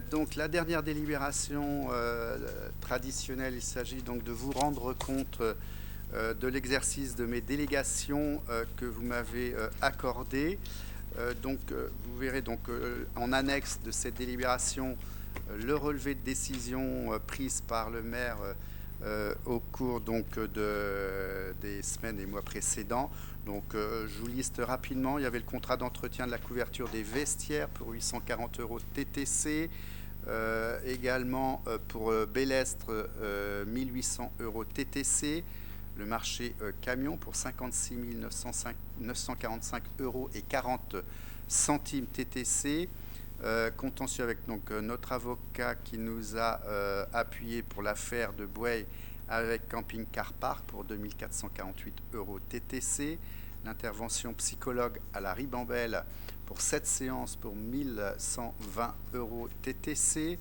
Donc la dernière délibération traditionnelle, il s'agit donc de vous rendre compte de l'exercice de mes délégations que vous m'avez accordées. Donc vous verrez donc en annexe de cette délibération le relevé de décision prise par le maire au cours donc des semaines et mois précédents. Donc je vous liste rapidement. Il y avait le contrat d'entretien de la couverture des vestiaires pour 840 € TTC. Également pour Bélestre 1800 € TTC. Le marché camion pour 56 945 € et 40 centimes TTC. Contentieux avec donc notre avocat qui nous a appuyé pour l'affaire de Bouey avec Camping Car Park pour 2448 € TTC. L'intervention psychologue à la Ribambelle pour 7 séances pour 1120 € TTC.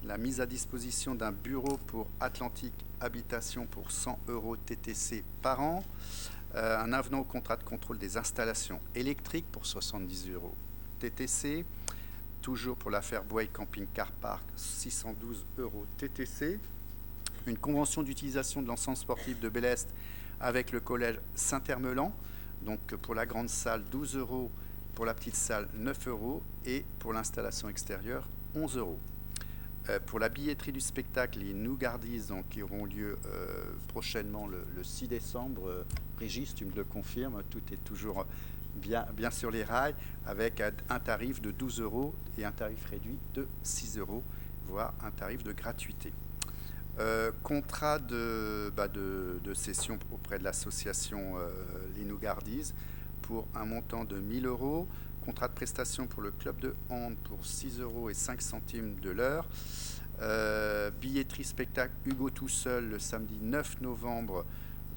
La mise à disposition d'un bureau pour Atlantique Habitation pour 100 € TTC par an. Un avenant au contrat de contrôle des installations électriques pour 70 € TTC. Toujours pour l'affaire Bouey Camping Car Park, 612 € TTC. Une convention d'utilisation de l'ensemble sportif de Bélestre avec le collège Saint-Hermelan. Donc pour la grande salle, 12 €. Pour la petite salle, 9 €. Et pour l'installation extérieure, 11 €. Pour la billetterie du spectacle, les Nougardies donc, qui auront lieu prochainement le 6 décembre. Régis, tu me le confirmes, tout est toujours bien sur les rails, avec un tarif de 12 € et un tarif réduit de 6 €, voire un tarif de gratuité. Contrat de cession auprès de l'association Les Nougardies pour un montant de 1000 €. Contrat de prestation pour le club de hand pour 6 € et 5 centimes de l'heure. Billetterie spectacle Hugo tout seul le samedi 9 novembre.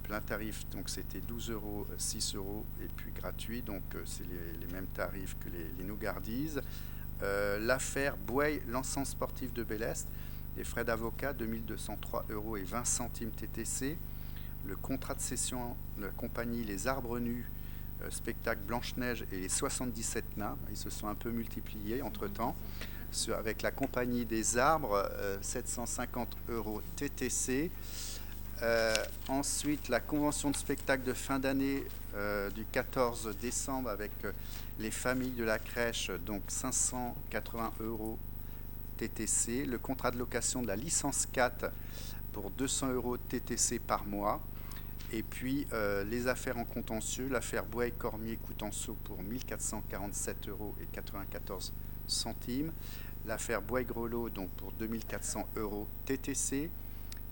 Plein tarif, donc c'était 12 €, 6 € et puis gratuit. Donc c'est les mêmes tarifs que les Nougardies. L'affaire Bouey, l'ensemble sportif de Bélestre. Les frais d'avocat, 2203 € et 20 centimes TTC. Le contrat de cession de la compagnie Les Arbres Nus, spectacle Blanche-Neige et les 77 nains. Ils se sont un peu multipliés entre-temps. Avec la compagnie des arbres, 750 € TTC. Ensuite, la convention de spectacle de fin d'année du 14 décembre avec les familles de la crèche, donc 580 € TTC. Le contrat de location de la licence 4 pour 200 € TTC par mois. Et puis les affaires en contentieux, l'affaire Bouey-Cormier-Coutenceau pour 1447 € et 94 centimes. L'affaire Bouey-Grelot donc pour 2400 € TTC.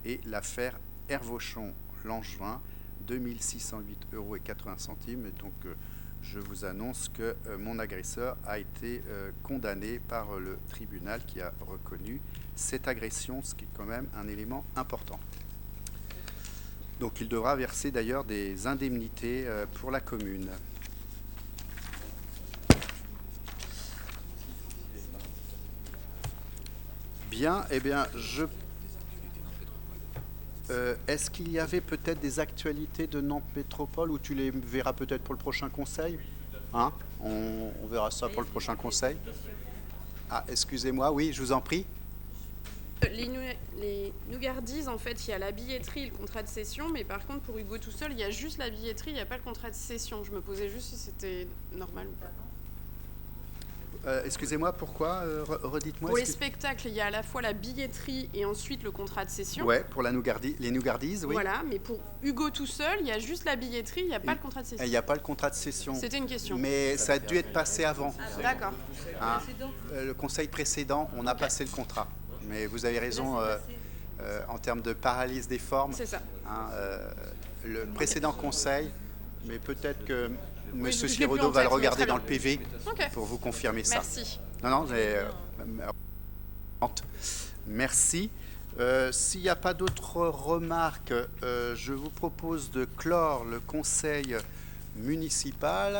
Et l'affaire Hervauchon-Langevin, 2608 € et 80 centimes. Et donc je vous annonce que mon agresseur a été condamné par le tribunal qui a reconnu cette agression, ce qui est quand même un élément important. Donc il devra verser d'ailleurs des indemnités pour la commune. Bien, eh bien, est-ce qu'il y avait peut-être des actualités de Nantes Métropole ou tu les verras peut-être pour le prochain conseil, hein? On verra ça pour le prochain conseil. Ah, excusez-moi, oui, je vous en prie. Les Nougardies, en fait, il y a la billetterie et le contrat de cession, mais par contre, pour Hugo tout seul, il y a juste la billetterie, il n'y a pas le contrat de cession. Je me posais juste si c'était normal ou pas. Excusez-moi, pourquoi redites-moi. Pour les spectacles, il y a à la fois la billetterie et ensuite le contrat de cession. Ouais, pour les Nougardies, oui. Voilà, mais pour Hugo tout seul, il y a juste la billetterie, il n'y a pas le contrat de cession. Il n'y a pas le contrat de cession. C'était une question. Mais ça a dû être passé avant. D'accord. Hein, le conseil précédent, on a passé le contrat. Mais vous avez raison, en termes de paralyse des formes. C'est ça. Hein, le précédent conseil, mais peut-être que Monsieur je l'ai Sirodo plus en va le tête, mais regarder très dans bien. le PV Ok. pour vous confirmer ça. Merci. Non, merci. S'il n'y a pas d'autres remarques, je vous propose de clore le conseil municipal